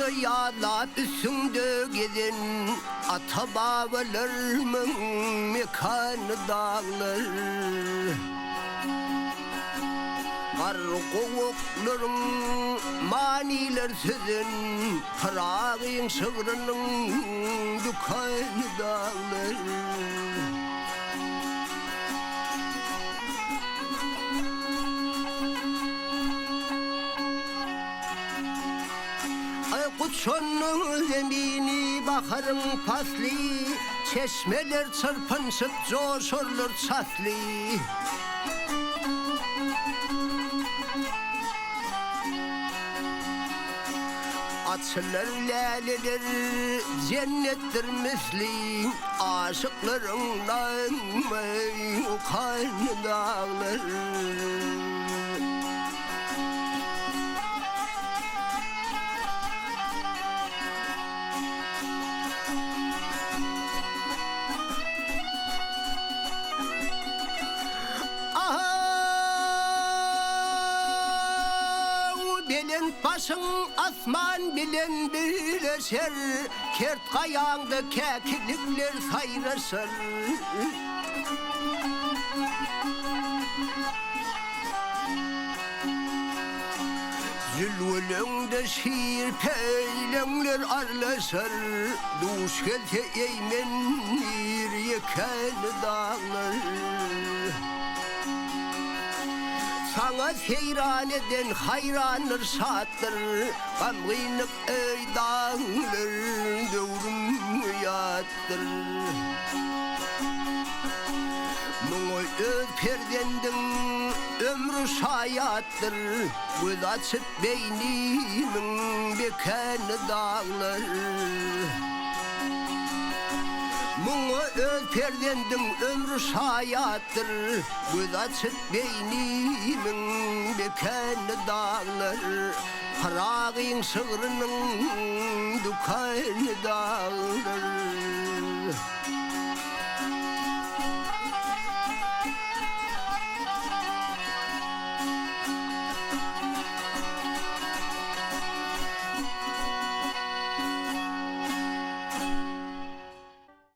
yağlar üstünde gidin ata babalarımın mekanı dağlar. Arqoqların maniler sizin Prağın şığrının dükkanı dağlar. Kutşonun zemini bakarın pasli Çeşmeler çırpınsıp coşurlar çatli. Açılır laleler cennettir misli Aşıklarından kan dağlar. Başın asman bilen birleşer Kert kayağında kekilikler sayraşır. Zülvülünde şiir peylemler arlaşır. Duş gelse eymenir yeken dağlar. Sana seyran eden hayranır şattır Gamgınık ey dağlar Dövrum yattır. Muğul öz perdendin ömrü şayattır Göz açıp beynimin bekanı dağlar. Muğul öz perdendin ömrü şayattır Göz açıp beynimin bekanı dağlar. Prağın şığrının dükkanı dağlar.